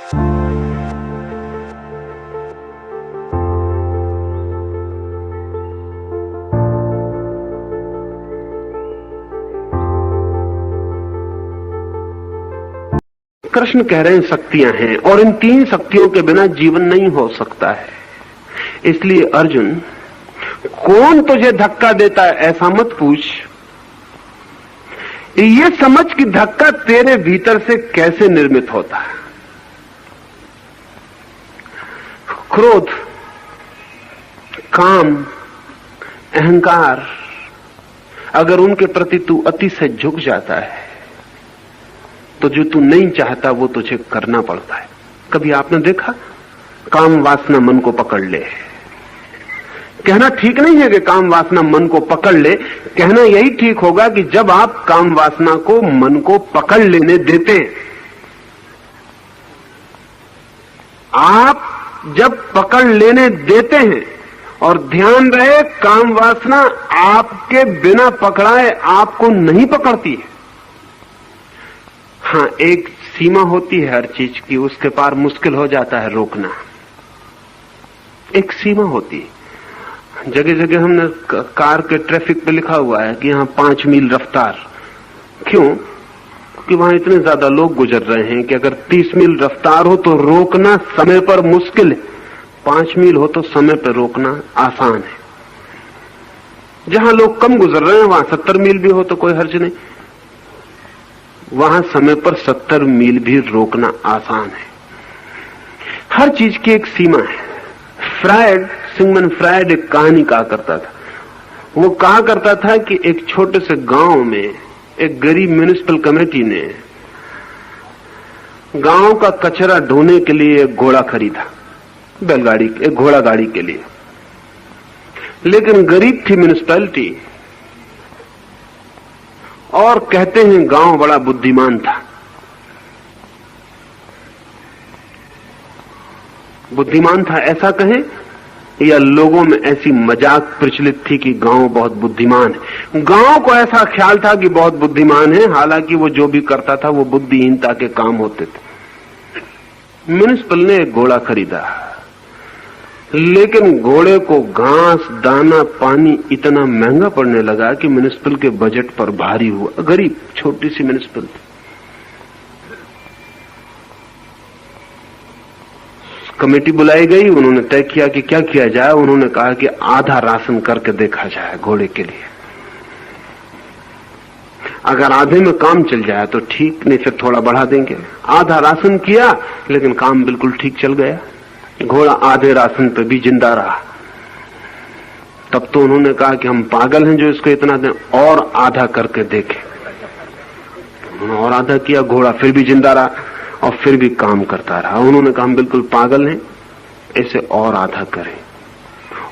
कृष्ण कह रहे हैं शक्तियां हैं और इन तीन शक्तियों के बिना जीवन नहीं हो सकता है। इसलिए अर्जुन, कौन तुझे धक्का देता है ऐसा मत पूछ, ये समझ कि धक्का तेरे भीतर से कैसे निर्मित होता है। क्रोध, काम, अहंकार, अगर उनके प्रति तू अति से झुक जाता है तो जो तू नहीं चाहता वो तुझे करना पड़ता है। कभी आपने देखा काम वासना मन को पकड़ ले? कहना ठीक नहीं है कि काम वासना मन को पकड़ ले, कहना यही ठीक होगा कि जब आप काम वासना को मन को पकड़ लेने देते हैं, आप जब पकड़ लेने देते हैं, और ध्यान रहे काम वासना आपके बिना पकड़ाए आपको नहीं पकड़ती है। हाँ, एक सीमा होती है हर चीज की, उसके पार मुश्किल हो जाता है रोकना। एक सीमा होती है। जगह जगह हमने कार के ट्रैफिक पे लिखा हुआ है कि यहां 5 मील रफ्तार। क्यों? क्योंकि वहां इतने ज्यादा लोग गुजर रहे हैं कि अगर 30 मील रफ्तार हो तो रोकना समय पर मुश्किल है, 5 मील हो तो समय पर रोकना आसान है। जहां लोग कम गुजर रहे हैं वहां 70 मील भी हो तो कोई हर्ज नहीं, वहां समय पर 70 मील भी रोकना आसान है। हर चीज की एक सीमा है। सिगमंड फ्रायड एक कहानी कहा करता था। वो कहा करता था कि एक छोटे से गांव में एक गरीब म्युनिसिपल कमेटी ने गांव का कचरा ढोने के लिए एक घोड़ा खरीदा, बैलगाड़ी, एक घोड़ा गाड़ी के लिए। लेकिन गरीब थी म्युनिसिपैलिटी, और कहते हैं गांव बड़ा बुद्धिमान था। बुद्धिमान था ऐसा कहें, या लोगों में ऐसी मजाक प्रचलित थी कि गांव बहुत बुद्धिमान है। गांव को ऐसा ख्याल था कि बहुत बुद्धिमान है, हालांकि वो जो भी करता था वो बुद्धिहीनता के काम होते थे। म्युनिसिपल ने एक घोड़ा खरीदा, लेकिन घोड़े को घास, दाना, पानी इतना महंगा पड़ने लगा कि म्युनिसिपल के बजट पर भारी हुआ। गरीब छोटी सी म्युनिसिपल। कमेटी बुलाई गई, उन्होंने तय किया कि क्या किया जाए। उन्होंने कहा कि आधा राशन करके देखा जाए घोड़े के लिए। अगर आधे में काम चल जाए तो ठीक, नहीं फिर थोड़ा बढ़ा देंगे। आधा राशन किया, लेकिन काम बिल्कुल ठीक चल गया। घोड़ा आधे राशन पे भी जिंदा रहा। तब तो उन्होंने कहा कि हम पागल हैं जो इसको इतना दें, और आधा करके देखें। उन्होंने और आधा किया, घोड़ा फिर भी जिंदा रहा और फिर भी काम करता रहा। उन्होंने कहा हम बिल्कुल पागल हैं, इसे और आधा करें।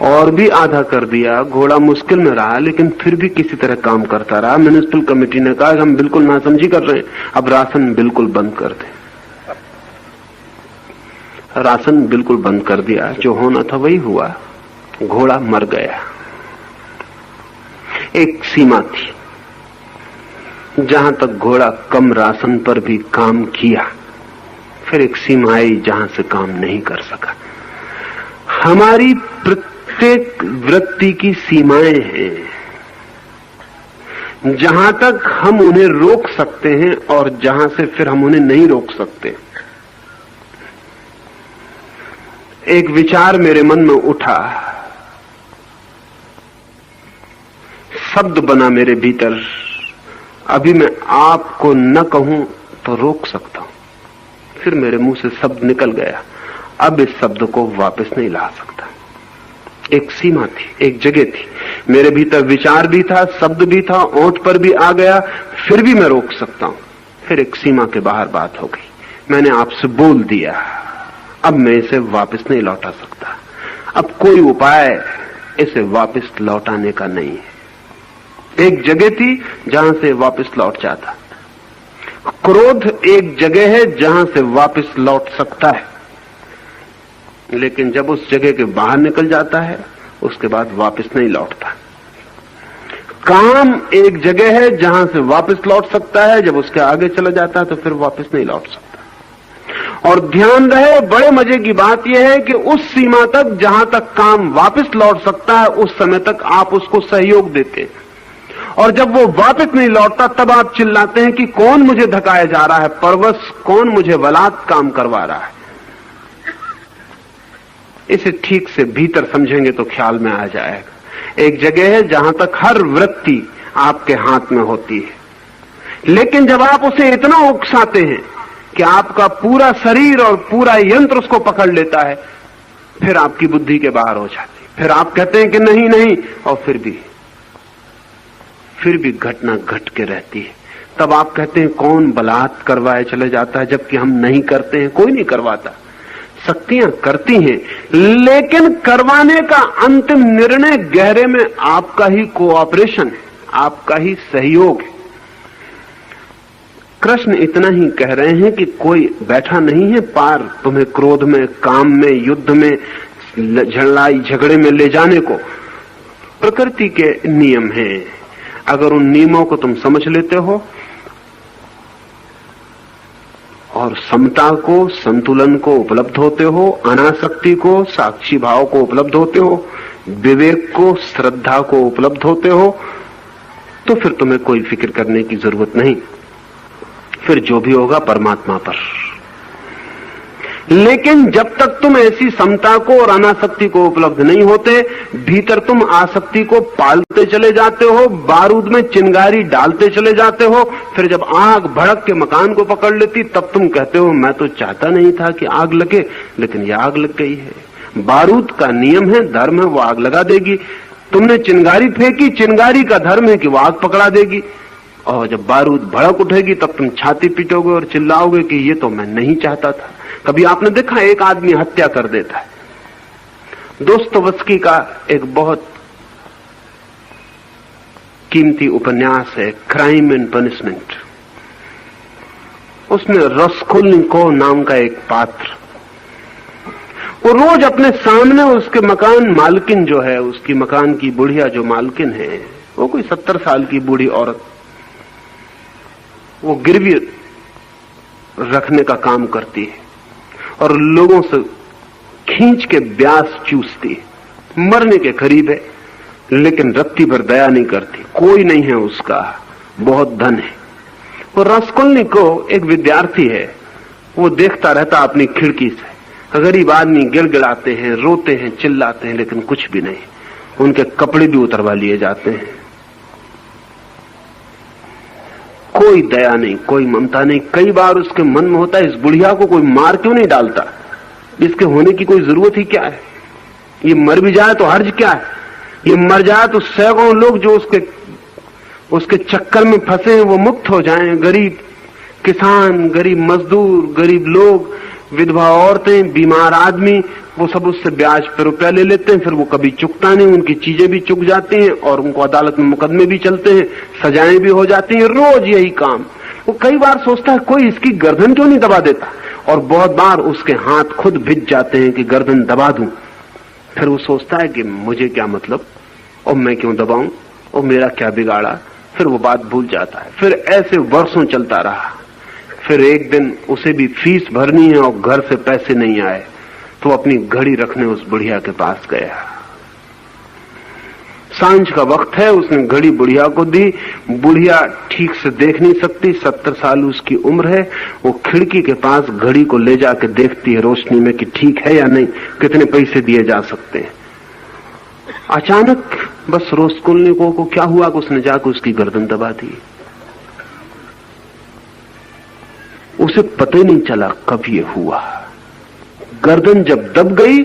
और भी आधा कर दिया। घोड़ा मुश्किल में रहा, लेकिन फिर भी किसी तरह काम करता रहा। म्युनिसिपल कमेटी ने कहा कि हम बिल्कुल नासमझी कर रहे हैं, अब राशन बिल्कुल बंद कर दें। राशन बिल्कुल बंद कर दिया। जो होना था वही हुआ, घोड़ा मर गया। एक सीमा थी जहां तक घोड़ा कम राशन पर भी काम किया, फिर एक सीमा आई जहां से काम नहीं कर सका। हमारी प्रत्येक वृत्ति की सीमाएं हैं, जहां तक हम उन्हें रोक सकते हैं और जहां से फिर हम उन्हें नहीं रोक सकते। एक विचार मेरे मन में उठा, शब्द बना मेरे भीतर। अभी मैं आपको न कहूं तो रोक सकता हूं, फिर मेरे मुंह से शब्द निकल गया। अब इस शब्द को वापस नहीं ला सकता। एक सीमा थी, एक जगह थी, मेरे भीतर विचार भी था, शब्द भी था, ओंठ पर भी आ गया, फिर भी मैं रोक सकता हूं। फिर एक सीमा के बाहर बात हो गई, मैंने आपसे बोल दिया, अब मैं इसे वापस नहीं लौटा सकता। अब कोई उपाय इसे वापस लौटाने का नहीं है। एक जगह थी जहां से वापस लौट जाता। क्रोध एक जगह है जहां से वापस लौट सकता है, लेकिन जब उस जगह के बाहर निकल जाता है उसके बाद वापस नहीं लौटता। काम एक जगह है जहां से वापस लौट सकता है, जब उसके आगे चला जाता है तो फिर वापस नहीं लौट सकता। और ध्यान रहे, बड़े मजे की बात यह है कि उस सीमा तक जहां तक काम वापस लौट सकता है उस समय तक आप उसको सहयोग देते हैं, और जब वो वापस नहीं लौटता तब आप चिल्लाते हैं कि कौन मुझे धकाया जा रहा है, परवश कौन मुझे वलात काम करवा रहा है। इसे ठीक से भीतर समझेंगे तो ख्याल में आ जाएगा। एक जगह है जहां तक हर वृत्ति आपके हाथ में होती है, लेकिन जब आप उसे इतना उकसाते हैं कि आपका पूरा शरीर और पूरा यंत्र उसको पकड़ लेता है, फिर आपकी बुद्धि के बाहर हो जाती है। फिर आप कहते हैं कि नहीं नहीं, और फिर भी घटना घट के रहती है। तब आप कहते हैं कौन बलात् करवाए चले जाता है, जबकि हम नहीं करते हैं, कोई नहीं करवाता। शक्तियां करती हैं, लेकिन करवाने का अंतिम निर्णय गहरे में आपका ही कोऑपरेशन है, आपका ही सहयोग है। कृष्ण इतना ही कह रहे हैं कि कोई बैठा नहीं है पार तुम्हें क्रोध में, काम में, युद्ध में, लड़ाई झगड़े में ले जाने को। प्रकृति के नियम हैं, अगर उन नियमों को तुम समझ लेते हो और समता को, संतुलन को उपलब्ध होते हो, अनासक्ति को, साक्षी भाव को उपलब्ध होते हो, विवेक को, श्रद्धा को उपलब्ध होते हो, तो फिर तुम्हें कोई फिक्र करने की जरूरत नहीं। फिर जो भी होगा परमात्मा पर। लेकिन जब तक तुम ऐसी समता को और अनासक्ति को उपलब्ध नहीं होते, भीतर तुम आसक्ति को पालते चले जाते हो, बारूद में चिंगारी डालते चले जाते हो। फिर जब आग भड़क के मकान को पकड़ लेती तब तुम कहते हो मैं तो चाहता नहीं था कि आग लगे, लेकिन यह आग लग गई है। बारूद का नियम है, धर्म है, वो आग लगा देगी। तुमने चिंगारी फेंकी, चिंगारी का धर्म है कि वो आग पकड़ा देगी। और जब बारूद भड़क उठेगी तब तुम छाती पीटोगे और चिल्लाओगे कि ये तो मैं नहीं चाहता था। कभी आपने देखा एक आदमी हत्या कर देता है। दोस्तोवस्की का एक बहुत कीमती उपन्यास है क्राइम एंड पनिशमेंट। उसमें रस्कोल्निकोव नाम का एक पात्र, वो रोज अपने सामने उसके मकान मालकिन जो है, उसकी मकान की बुढ़िया जो मालकिन है, वो कोई 70 साल की बूढ़ी औरत, वो गिरवी रखने का काम करती है और लोगों से खींच के ब्याज चूसती है। मरने के करीब है, लेकिन रत्ती भर दया नहीं करती। कोई नहीं है उसका, बहुत धन है। वो रस्कोल्निकोव एक विद्यार्थी है, वो देखता रहता अपनी खिड़की से। गरीब आदमी गिड़गिड़ाते हैं, रोते हैं, चिल्लाते हैं, लेकिन कुछ भी नहीं। उनके कपड़े भी उतरवा लिए जाते हैं। कोई दया नहीं, कोई ममता नहीं। कई बार उसके मन में होता है इस बुढ़िया को कोई मार क्यों नहीं डालता, इसके होने की कोई जरूरत ही क्या है। ये मर भी जाए तो हर्ज क्या है, ये मर जाए तो सैकड़ों लोग जो उसके चक्कर में फंसे हैं वो मुक्त हो जाएं। गरीब किसान, गरीब मजदूर, गरीब लोग, विधवा औरतें, बीमार आदमी, वो सब उससे ब्याज पे रुपया ले लेते हैं। फिर वो कभी चुकता नहीं, उनकी चीजें भी चुक जाती हैं और उनको अदालत में मुकदमे भी चलते हैं, सजाएं भी हो जाती हैं। रोज यही काम। वो कई बार सोचता है कोई इसकी गर्दन क्यों नहीं दबा देता, और बहुत बार उसके हाथ खुद भिज जाते हैं कि गर्दन दबा दूं। फिर वो सोचता है कि मुझे क्या मतलब, और मैं क्यों दबाऊं, और मेरा क्या बिगाड़ा। फिर वो बात भूल जाता है। फिर ऐसे वर्षों चलता रहा। फिर एक दिन उसे भी फीस भरनी है और घर से पैसे नहीं आए, तो अपनी घड़ी रखने उस बुढ़िया के पास गया। सांझ का वक्त है, उसने घड़ी बुढ़िया को दी। बुढ़िया ठीक से देख नहीं सकती, 70 साल उसकी उम्र है। वो खिड़की के पास घड़ी को ले जाके देखती है रोशनी में कि ठीक है या नहीं, कितने पैसे दिए जा सकते हैं। अचानक बस रस्कोल्निकोव को क्या हुआ कि उसने जाकर उसकी गर्दन दबा दी। उसे पता ही नहीं चला कब ये हुआ। गर्दन जब दब गई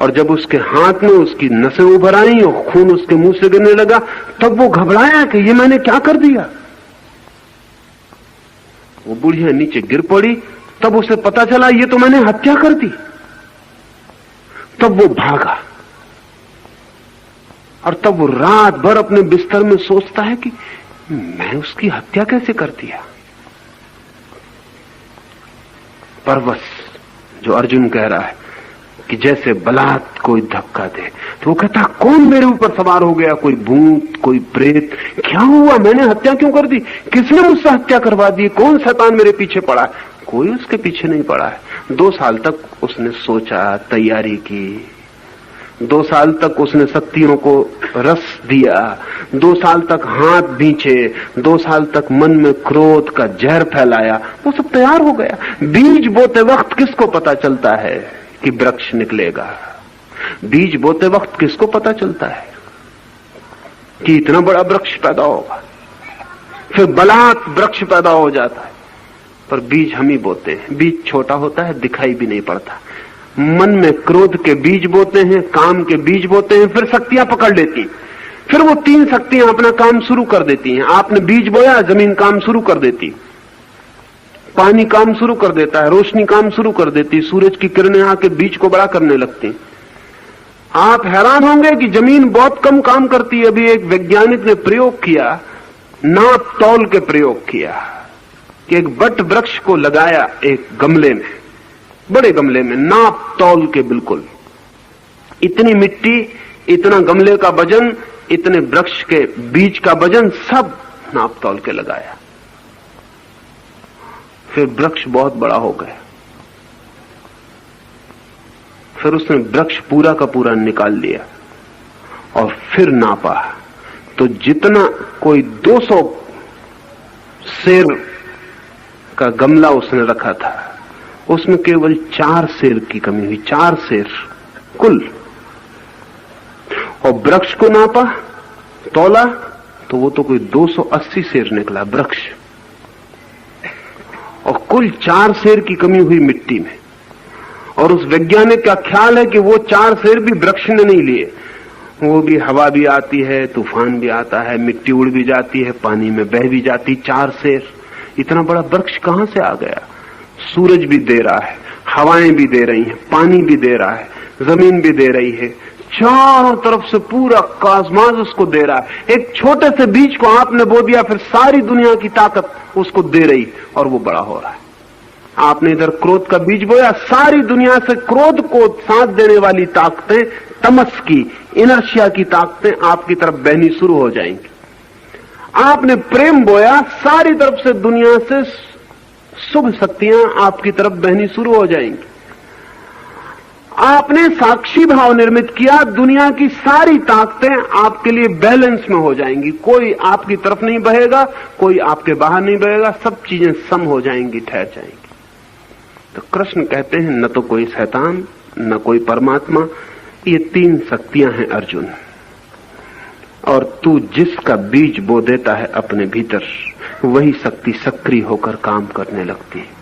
और जब उसके हाथ में उसकी नसें उभर आई और खून उसके मुंह से गिरने लगा, तब वो घबराया कि ये मैंने क्या कर दिया। वो बुढ़िया नीचे गिर पड़ी, तब उसे पता चला ये तो मैंने हत्या कर दी। तब वो भागा और तब वो रात भर अपने बिस्तर में सोचता है कि मैं उसकी हत्या कैसे कर दिया। परवश जो अर्जुन कह रहा है कि जैसे बलात् कोई धक्का दे, तो वो कहता कौन मेरे ऊपर सवार हो गया, कोई भूत, कोई प्रेत, क्या हुआ, मैंने हत्या क्यों कर दी, किसने मुझसे हत्या करवा दी, कौन शैतान मेरे पीछे पड़ा। कोई उसके पीछे नहीं पड़ा है। 2 साल तक उसने सोचा, तैयारी की, 2 साल तक उसने शक्तियों को रस दिया, 2 साल तक हाथ भींचे, 2 साल तक मन में क्रोध का जहर फैलाया, वो सब तैयार हो गया। बीज बोते वक्त किसको पता चलता है कि वृक्ष निकलेगा? बीज बोते वक्त किसको पता चलता है कि इतना बड़ा वृक्ष पैदा होगा? फिर बलात् वृक्ष पैदा हो जाता है, पर बीज हम ही बोते हैं। बीज छोटा होता है, दिखाई भी नहीं पड़ता। मन में क्रोध के बीज बोते हैं, काम के बीज बोते हैं, फिर शक्तियां पकड़ लेती हैं। फिर वो 3 शक्तियां अपना काम शुरू कर देती हैं। आपने बीज बोया, जमीन काम शुरू कर देती, पानी काम शुरू कर देता है, रोशनी काम शुरू कर देती, सूरज की किरणें आके बीज को बड़ा करने लगती। आप हैरान होंगे कि जमीन बहुत कम काम करती है। अभी एक वैज्ञानिक ने प्रयोग किया, नाप तौल के प्रयोग किया कि एक बट वृक्ष को लगाया एक गमले में, बड़े गमले में, नाप तौल के बिल्कुल, इतनी मिट्टी, इतना गमले का वजन, इतने वृक्ष के बीज का वजन, सब नाप तौल के लगाया। फिर वृक्ष बहुत बड़ा हो गया। फिर उसने वृक्ष पूरा का पूरा निकाल लिया और फिर नापा, तो जितना कोई 200 सेर का गमला उसने रखा था, उसमें केवल 4 सेर की कमी हुई, 4 सेर कुल। और वृक्ष को नापा, तौला, तो वो तो कोई 280 सेर निकला वृक्ष, और कुल 4 सेर की कमी हुई मिट्टी में। और उस वैज्ञानिक का ख्याल है कि वो 4 सेर भी वृक्ष ने नहीं लिए, वो भी हवा भी आती है, तूफान भी आता है, मिट्टी उड़ भी जाती है, पानी में बह भी जाती। 4 सेर, इतना बड़ा वृक्ष कहां से आ गया? सूरज भी दे रहा है, हवाएं भी दे रही हैं, पानी भी दे रहा है, जमीन भी दे रही है, चारों तरफ से पूरा कॉस्मॉस उसको दे रहा है। एक छोटे से बीज को आपने बो दिया, फिर सारी दुनिया की ताकत उसको दे रही और वो बड़ा हो रहा है। आपने इधर क्रोध का बीज बोया, सारी दुनिया से क्रोध को साथ देने वाली ताकतें, तमस की, इनर्शिया की ताकतें आपकी तरफ बहनी शुरू हो जाएंगी। आपने प्रेम बोया, सारी तरफ से दुनिया से शुभ शक्तियां आपकी तरफ बहनी शुरू हो जाएंगी। आपने साक्षी भाव निर्मित किया, दुनिया की सारी ताकतें आपके लिए बैलेंस में हो जाएंगी। कोई आपकी तरफ नहीं बहेगा, कोई आपके बाहर नहीं बहेगा, सब चीजें सम हो जाएंगी, ठहर जाएंगी। तो कृष्ण कहते हैं, न तो कोई शैतान, न कोई परमात्मा, ये 3 शक्तियां हैं अर्जुन। और तू जिसका बीज बो देता है अपने भीतर, वही शक्ति सक्रिय होकर काम करने लगती है।